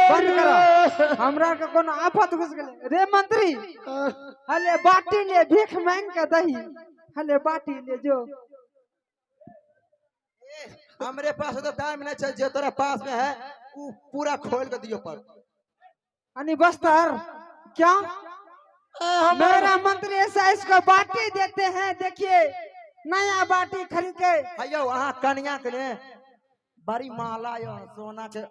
बंद करो हमरा के कोनो आफत घुस गेले रे मंत्री हले बाटी ले भीख मांग के दही हले बाटी ले जो हमरे पास तो टाइम नहीं चाहिए जो तेरा पास में है वो पूरा खोल के दियो पर अनि बस्तर क्या मेरा मंत्री ऐसा इसको बाटी देते हैं देखिए नया बाटी खरीद के भैया वहाँ कन्या के लिए बड़ी माला यो सोना के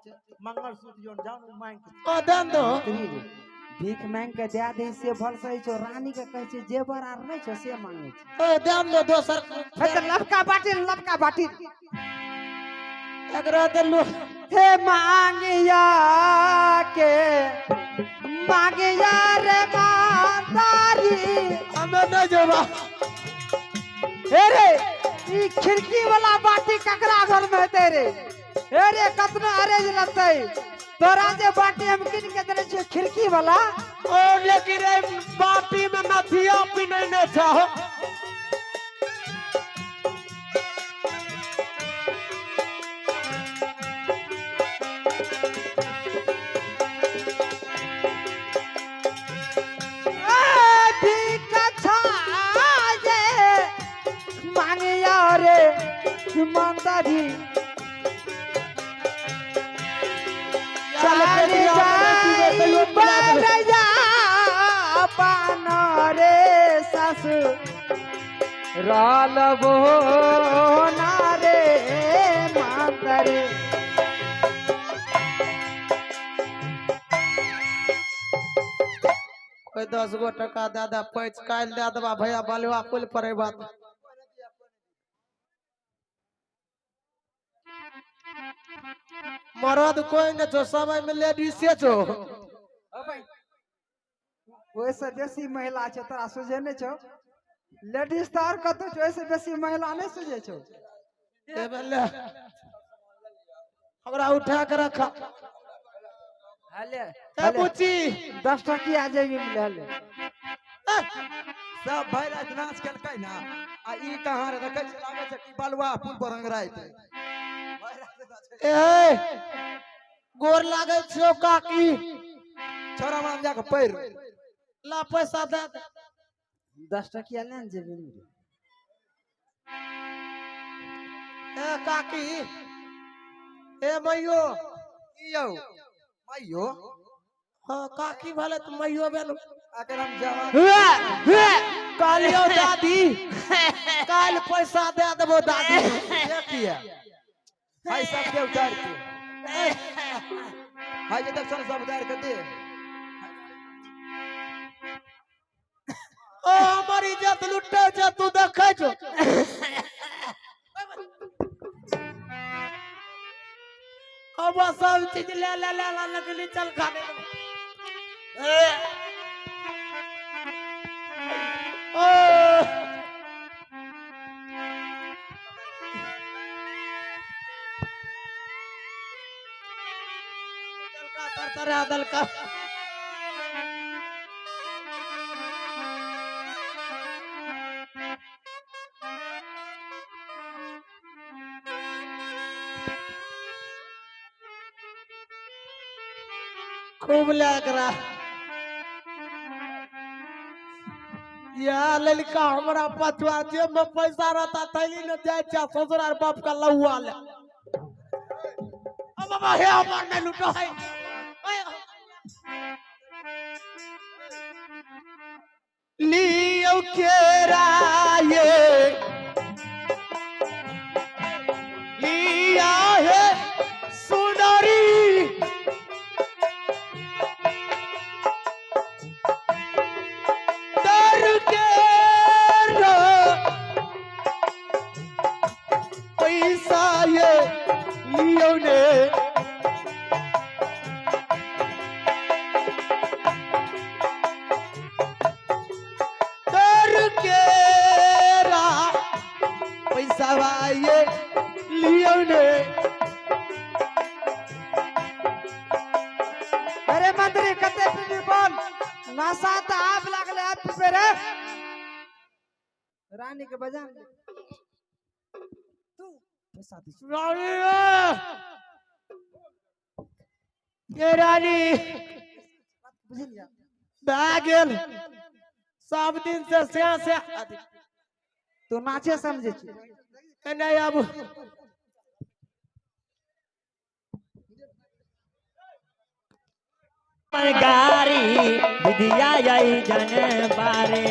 मंगलसूत्र यो जान मांग के देन दो भीख मांग के दे दे से भल सही छो रानी के कहै छै जेवर आर नहीं छो से मांगे छै देन दो दोसर लपका बाटी एकरा देलु हे मांगिया रे मातारी हमें नहीं जोबा हे रे ई खिड़की वाला बाटी ककरा घर में तेरे हे रे कतना अरेज लगतै तोरा जे बाटी हम किन के देने छियै खिड़की वाला ओ लेकिन रे बाटी में नथिया पिनै न चाहो ईमानदारी रे सस रालबो नारे मातरे कोई 10 गो टका दे दे पैच काल दे देबा भैया बलवा कुल परे बात मरद कोई न छो समय में लेडीज से छो वैसे बेसी महिला छो तोरा सुझे नहीं छो लेडीज तो और कतो छो वैसे बेसी महिला नहीं सुझे छो ए बल्ले हमरा उठा के रखा हले ए बुच्ची 10 टकी आ जाएगी ले ले सब भाई रात नाच करकै ना आ ई कहां रे देखै छै लागे छै कि बलवा पुल पर रंगराइत ए गोर लागे छो काकी छोरा मान जाके पैर ला पैसा दे 10 टकिया लेन जेबे ए काकी ए मैयो यौ मैयो हां काकी भले त मैयो बेनु अगर हम जवान कालियो दादी काल पैसा दे देबो दादी ये किया भाई सब के उतार के भाई जे तक सब उतार के दे ओ हमारी इज्जत लुटे छ तू देखै छ अब सब चीज ले लगली चल खाने ओ चल का तरतरा दल का खूब लग रहा या लड़का हमारा पछुआ जेब में पैसा रहता थैली न जाए ससुराल बाप का लहुआ ले अब बाबा हे हमार ने लुटो है लियो केरा ये लिया है सुंदरी पैसा ये लियो ने डर के रा पैसा ये लियो ने अरे मंत्री कते पीबी बोल नशा त आप लागले आप पे रे रानी के बजा तू पैसा दे रानी ये रानी बुझलियै भए गेल सब दिन से तू नाचे समझे छी नहीं अब गारी दिदिया यही जन बारे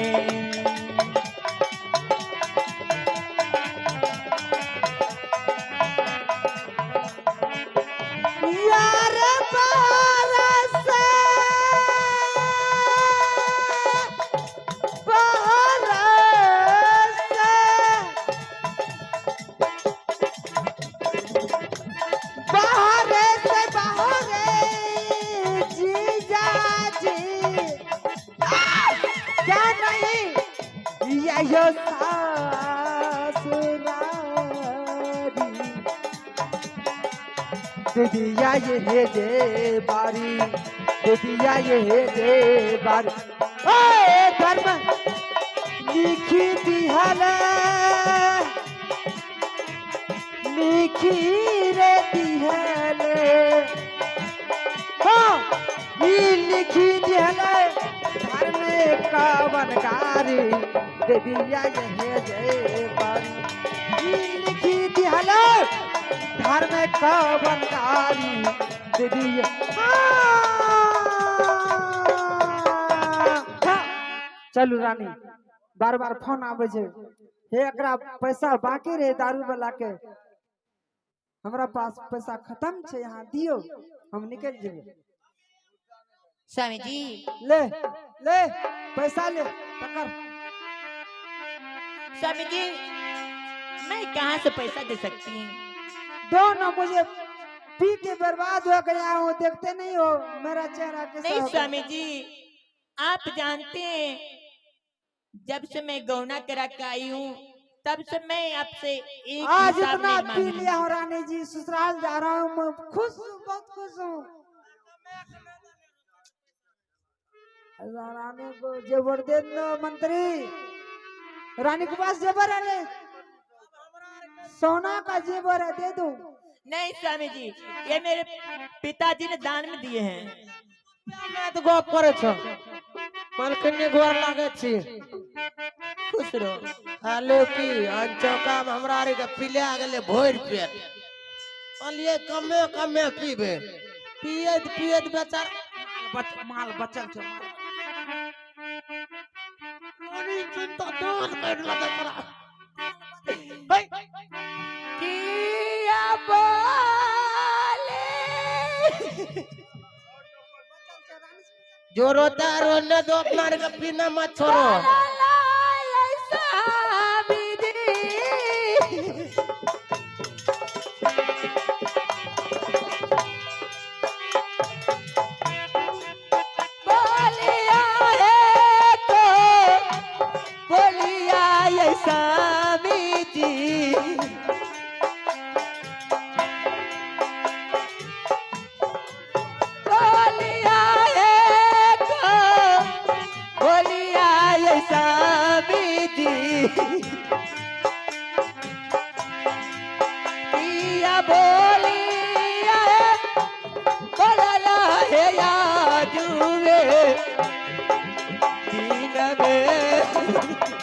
यार बारस जीजा जी क्या नहीं यो सासुरारी दिदिया ये जे बारी दिदिया ये जे बारी ओए धर्म लिखी दिहला लिखी रे दिहले हाँ ई लिखी दिहले धर्म का बनकारी दिदिया ये जे बारी ई लिखी दिहले धर्म का बनकारी दीदी चलू रानी बार बार फोन आवे छे हे एकरा पैसा बाकी रहे दारू वाला के हमरा पास पैसा खत्म छे यहाँ दियो हम निकल जेबे स्वामी जी ले ले पैसा ले पकड़ स्वामी जी मैं कहाँ से पैसा दे सकती हूँ दो ना मुझे पी के बर्बाद हो गया हूँ देखते नहीं हो मेरा चेहरा कैसा नहीं हो गया? स्वामी जी आप जानते हैं जब से मैं गौना करा के आई हूँ तब से मैं आपसे एक आज हिसाब इतना नहीं पी मांगी। लिया हूँ रानी जी ससुराल जा रहा हूँ मैं खुश हूँ बहुत खुश हूँ रानी को जेवर दे दो मंत्री रानी के पास जेवर है सोना का जेवर है दे दो नहीं स्वामी जी ये मेरे पिताजी ने दान में दिए हैं मैं तो गप करे छ मलकनी गोर लागे छी खुश रहो हालो की चौका में हमरा रे के पिला गेले भोर पेट अलिए कमे कमे पीबे पियत पियत बेचार माल बचल छै कोनी चिंता दान कर लगा करा किया बोले जोरो तारो न दो अपना रे के पीना मत छोड़ो स्वामी जी बोलिया बोलिया स्वामी जी पिया बोलिया बोलला है याजुए दीन में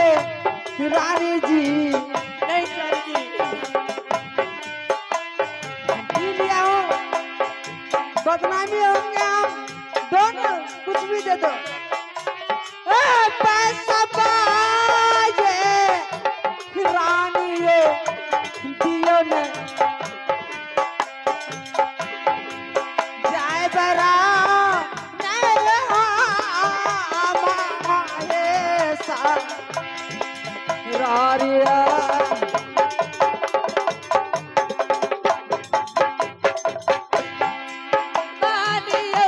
रानी जी नहीं स्वामी जी पी लिया हूँ बदनामी होंगे हम दोनों कुछ भी दे दो पैसा बाजे रानी ये दियो ने जाए बरा नहीं हमारे साथ रारिया बालियो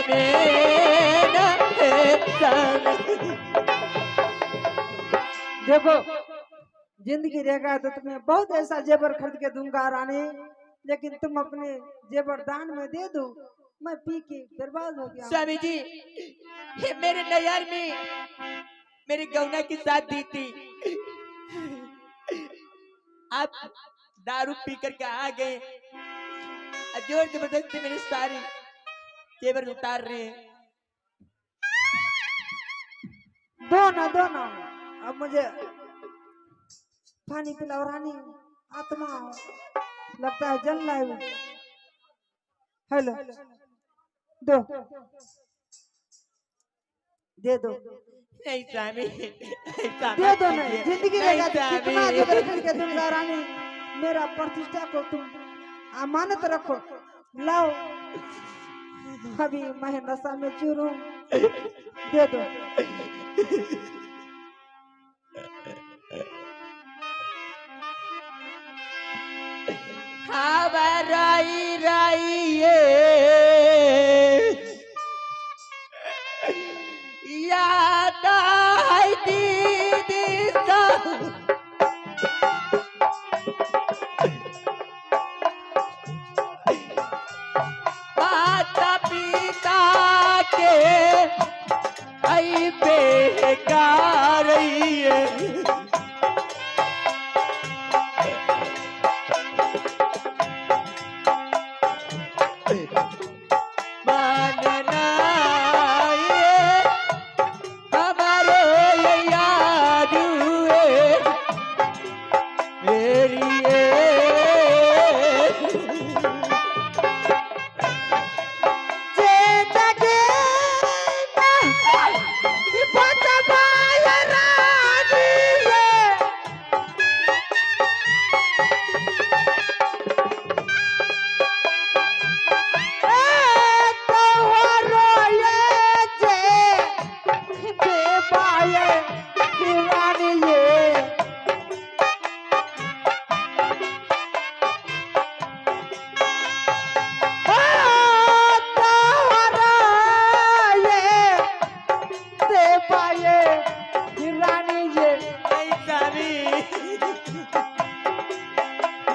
मेरा है स्वामी। देखो जिंदगी रहेगा तो तुम्हें बहुत ऐसा जेवर खरीद के दूंगा रानी, लेकिन तुम अपने जेवर दान में दे दो, मैं पी के बर्बाद हो गया। स्वामी जी, ये मेरे नैयर में मेरी गौना की शादी थी, आप दारू पी करके आ गए, जोर जबरदस्ती मेरी सारी जेवर उतार रहे हैं। दो ना अब मुझे पानी पिलाओ रानी, आत्मा लगता है जल लाए। हेलो दो, दे दो, नहीं स्वामी, ऐसा दे मत दो ना, कीजिए। जिंदगी नहीं रहेगा तो कितना स्वामी। जेवर खरीद के दूंगा रानी, मेरा प्रतिष्ठा को तुम अमानत रखो, लाओ। अभी मैं नशा में चूर हूँ, दे दो। हवा राई राई ये याद आई दीदी सा, माता पिता के आई बेकार ये मानना ये हमारे ये याद हुए मेरी ये जिंदगी में बचवाया रानी ये, तोहरो ये जे देवाये रानी ये, तोहरो ये देवाये रानी ये, नहीं स्वामी,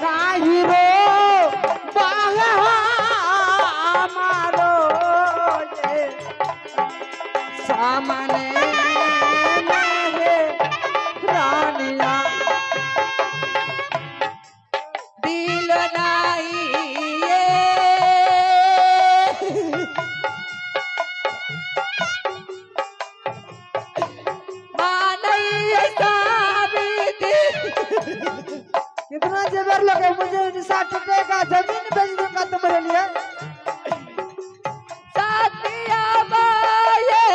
नाही रो बाहा मारो ये सामने नाहे रानिया, दिल नहीं ये मानई स्वामी जी। कितना जेवर लगे, मुझे निशा टूटेगा, जमीन बेच दूंगा तुम्हारे लिए। साथिया बाये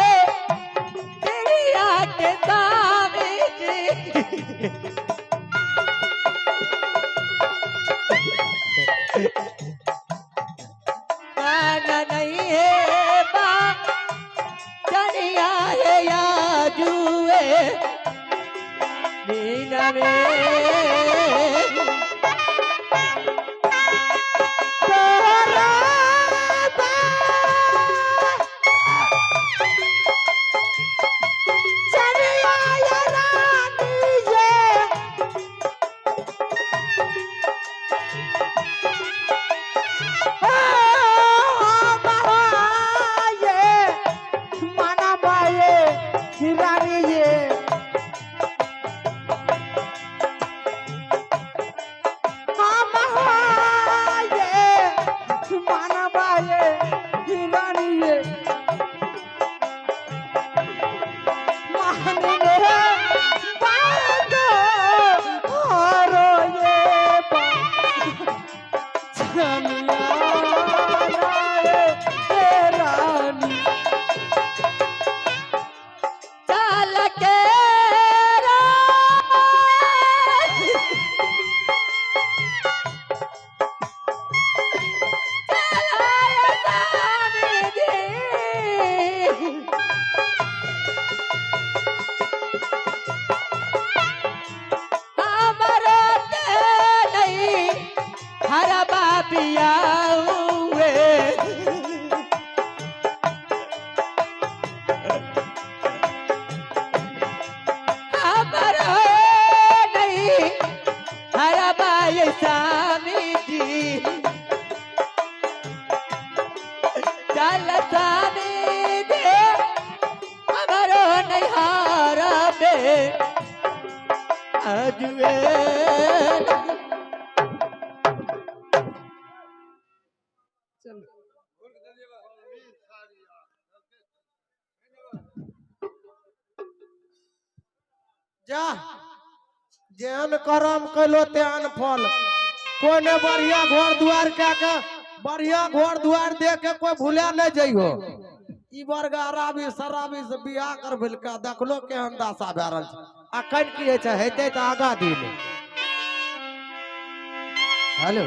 चल सानी दे हमारो नैहारा में अजुए जा जेहन करम कैलो तेहन फल। कोई ने बढ़िया घर दुआर कह के बढ़िया घर दुआर दे के कोई भूला नहीं जइहो। ई बरगारा भी शराबी से बियाह कर बिलका देखलो केहन दासा भए रहल छै। अखन की होइ छै हेतै तऽ आगा दिन। हेलो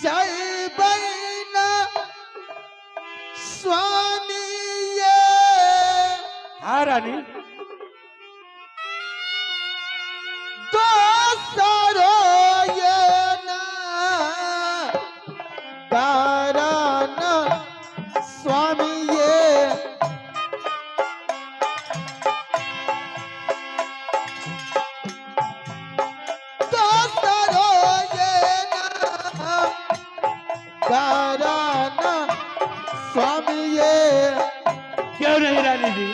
जय बैना स्वामी ये। हाँ रानी दोसरो ये ना कारण स्वामी ये। दोसरो ये ना कारण स्वामी ये। क्यों नहीं रानी जी?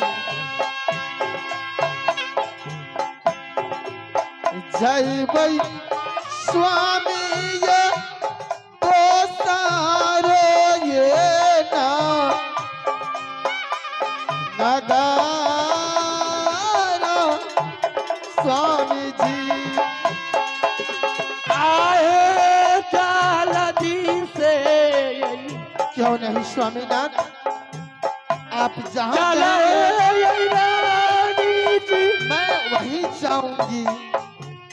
जय भाई स्वामी ये तो सारे ये ना नगारा स्वामी जी। आए चाल दी से क्यों नहीं स्वामीनाथ, आप जहाँ चला कहेंगे रानी जी। मैं वहीं जाऊंगी।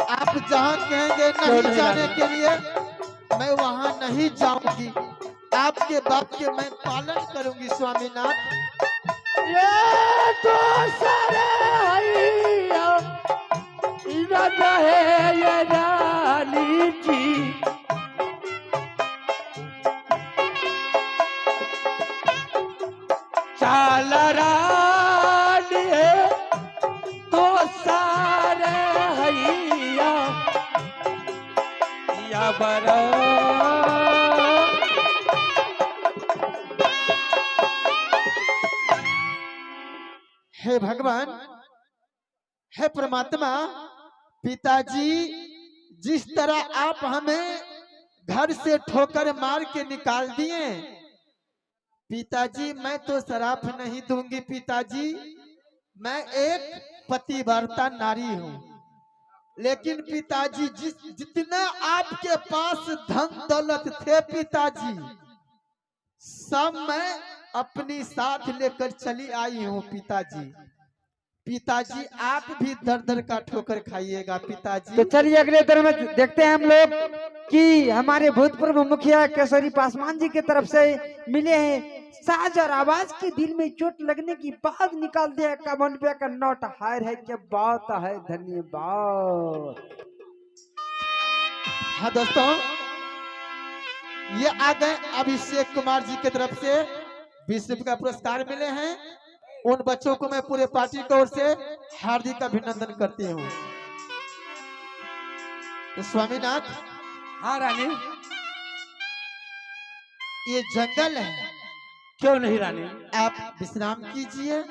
आप जहाँ कहेंगे नहीं जाने के लिए मैं वहाँ नहीं जाऊंगी। आपके बात के मैं पालन करूंगी स्वामीनाथ। ये तो सारे है ये रानी जी। चाल रानी है तो सारे हैया या बरा। हे भगवान, हे परमात्मा, पिताजी जिस तरह आप हमें घर से ठोकर मार के निकाल दिए, पिताजी मैं तो शराब नहीं दूंगी। पिताजी मैं एक पतिव्रता नारी हूँ, लेकिन पिताजी जितना आपके पास धन दौलत थे पिताजी, सब मैं अपनी साथ लेकर चली आई हूँ पिताजी। पिताजी आप भी दर दर का ठोकर खाइएगा पिताजी। तो चलिए अगले दर में देखते हैं हम लोग कि हमारे भूतपूर्व मुखिया केसरी पासवान जी की तरफ से मिले हैं साज और आवाज के दिल में चोट लगने की बाद निकाल दिया 51 रुपया का नोट। हायर है, क्या बात है, धन्यवाद। हाँ दोस्तों, ये आ गए अभिषेक कुमार जी की तरफ से 20 रुपए का पुरस्कार मिले हैं। उन बच्चों को मैं पूरे पार्टी की ओर से हार्दिक अभिनंदन करती हूँ। तो स्वामीनाथ, हाँ रानी, ये जंगल है, क्यों नहीं रानी? आप विश्राम कीजिए।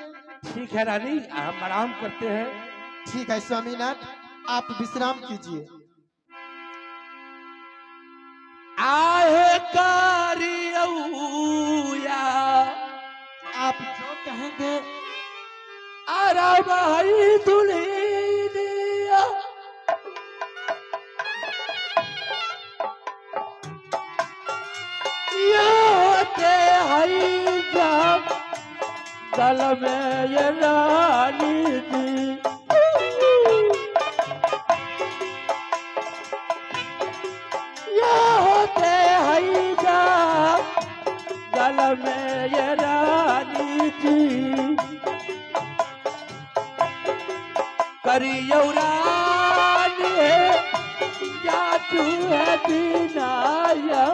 ठीक है रानी, हम आराम करते हैं। ठीक है स्वामीनाथ, आप विश्राम कीजिए। आहे कारिया, आप जो कहेंगे। आराम आई दुल्हनिया, होते हई जब गल में ये रानी जी, ये होते हई जब गल में ये रानी जी, करियौरानी है या तू है दीनाया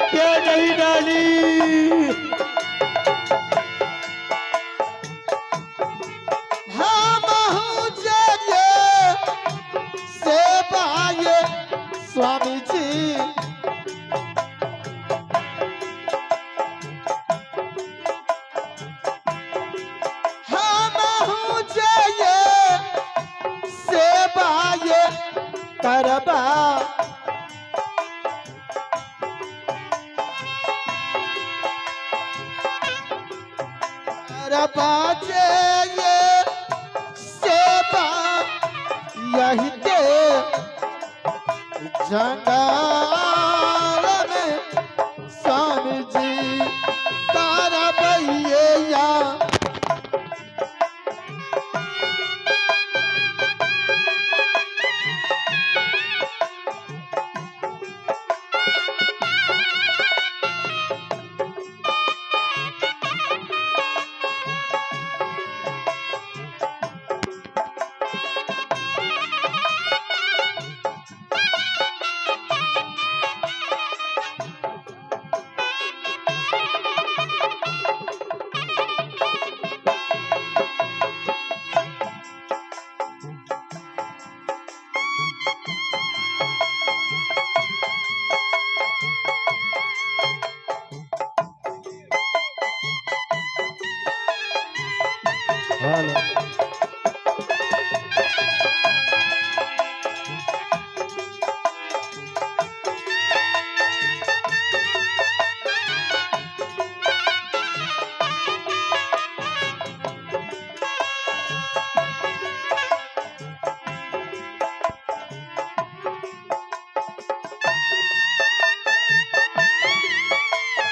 क्यों नहीं डाली? स्वामी जी करबा, करबा जे ये सेवा यही के जंगल में स्वामी जी करबैया।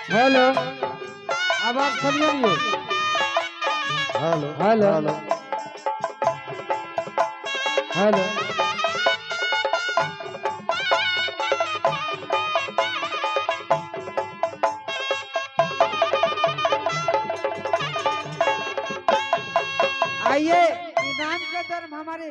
हेलो, आवाज सुनिए। हेलो हेलो हेलो हेलो, आइए इनाम के दर में हमारे